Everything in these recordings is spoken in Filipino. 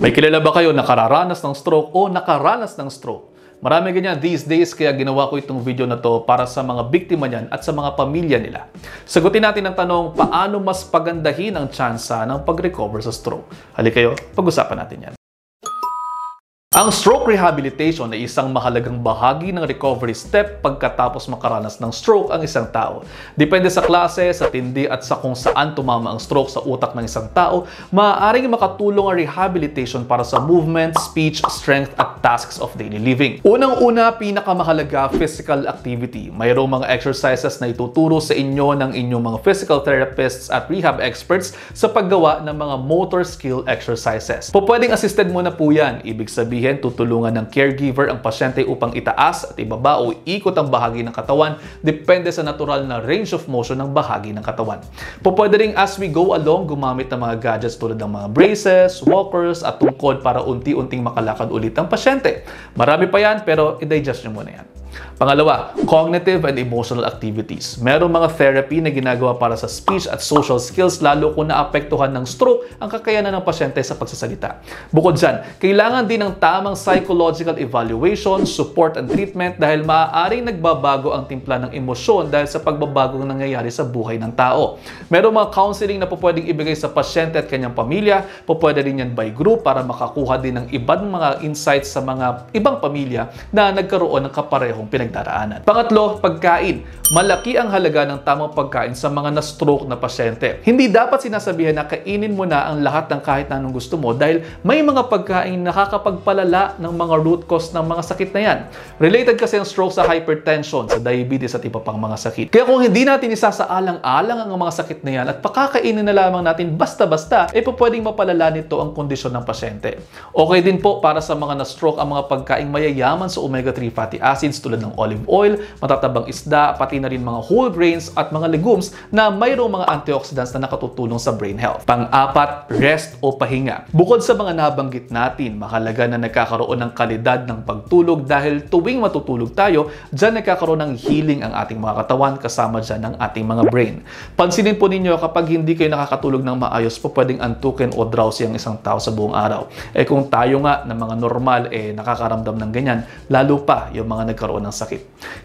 May kilala ba kayo nakararanas ng stroke o nakaranas ng stroke? Marami ganyan these days kaya ginawa ko itong video na to para sa mga biktima niyan at sa mga pamilya nila. Sagutin natin ang tanong, paano mas pagandahin ang tsansa ng pag-recover sa stroke? Halika kayo, pag-usapan natin yan. Ang stroke rehabilitation ay isang mahalagang bahagi ng recovery step pagkatapos makaranas ng stroke ang isang tao. Depende sa klase, sa tindi at sa kung saan tumama ang stroke sa utak ng isang tao, maaaring makatulong ang rehabilitation para sa movement, speech, strength at tasks of daily living. Unang-una, pinakamahalaga, physical activity. Mayroong mga exercises na ituturo sa inyo ng inyong mga physical therapists at rehab experts sa paggawa ng mga motor skill exercises. Pwedeng assisted muna po yan. Ibig sabihin, tutulungan ng caregiver ang pasyente upang itaas at ibaba o ikot ang bahagi ng katawan depende sa natural na range of motion ng bahagi ng katawan. Pwede ring as we go along gumamit ng mga gadgets tulad ng mga braces, walkers at tungkod para unti-unting makalakad ulit ang pasyente. Marami pa yan pero i-digest nyo muna yan. Pangalawa, cognitive and emotional activities. Merong mga therapy na ginagawa para sa speech at social skills lalo kung naapektuhan ng stroke ang kakayanan ng pasyente sa pagsasalita. Bukod dyan, kailangan din ng tamang psychological evaluation, support and treatment dahil maaaring nagbabago ang timpla ng emosyon dahil sa pagbabagong nangyayari sa buhay ng tao. Merong mga counseling na pwedeng ibigay sa pasyente at kanyang pamilya, pwede rin yan by group para makakuha din ng ibang mga insights sa mga ibang pamilya na nagkaroon ng kaparehong pinagdaraanan. Pangatlo, pagkain. Malaki ang halaga ng tamang pagkain sa mga na-stroke na pasyente. Hindi dapat sinasabihan na kainin mo na ang lahat ng kahit na anong gusto mo dahil may mga pagkain nakakapagpalala ng mga root cause ng mga sakit na yan. Related kasi ang stroke sa hypertension, sa diabetes at iba pang mga sakit. Kaya kung hindi natin isasaalang-alang ang mga sakit na yan at pakakainin na lamang natin basta-basta, pwedeng mapalala nito ang kondisyon ng pasyente. Okay din po para sa mga na-stroke ang mga pagkain mayayaman sa omega-3 fatty acids tulad ng olive oil, matatabang isda, pati na rin mga whole grains at mga legumes na mayroong mga antioxidants na nakatutulong sa brain health. Pang-apat, rest o pahinga. Bukod sa mga nabanggit natin, mahalaga na nagkakaroon ng kalidad ng pagtulog dahil tuwing matutulog tayo, dyan nagkakaroon ng healing ang ating mga katawan kasama dyan ng ating mga brain. Pansinin po ninyo kapag hindi kayo nakakatulog ng maayos po pwedeng antukin o drowsy ang isang tao sa buong araw. Kung tayo nga na mga normal nakakaramdam ng ganyan, lalo pa yung mga nagkaroon ng sakit.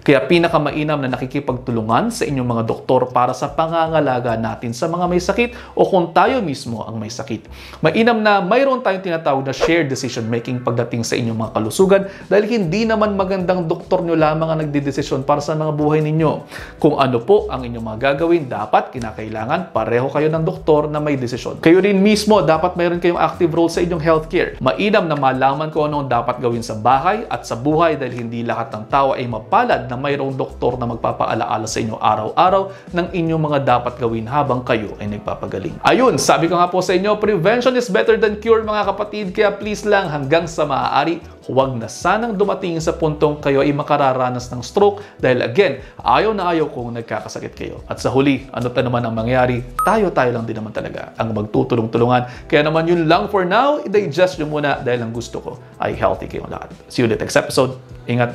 Kaya pinakamainam na nakikipagtulungan sa inyong mga doktor para sa pangangalaga natin sa mga may sakit o kung tayo mismo ang may sakit. Mainam na mayroon tayong tinatawag na shared decision making pagdating sa inyong mga kalusugan dahil hindi naman magandang doktor nyo lamang ang nagdidesisyon para sa mga buhay ninyo. Kung ano po ang inyong mga gagawin, dapat kinakailangan pareho kayo ng doktor na may desisyon. Kayo rin mismo, dapat mayroon kayong active role sa inyong healthcare. Mainam na malaman kung ano ang dapat gawin sa bahay at sa buhay dahil hindi lahat ng tao ay mapalad na mayroong doktor na magpapaalaala sa inyo araw-araw ng inyong mga dapat gawin habang kayo ay nagpapagaling. Ayun, sabi ko nga po sa inyo, prevention is better than cure mga kapatid, kaya please lang hanggang sa maaari, huwag na sanang dumating sa puntong kayo ay makararanas ng stroke dahil again, ayaw na ayaw kung nagkakasakit kayo. At sa huli, ano ta naman ang mangyari, tayo-tayo lang din naman talaga ang magtutulong-tulungan. Kaya naman yun lang for now, i-digest nyo muna dahil ang gusto ko ay healthy kayong lahat. See you ulit next episode. Ingat!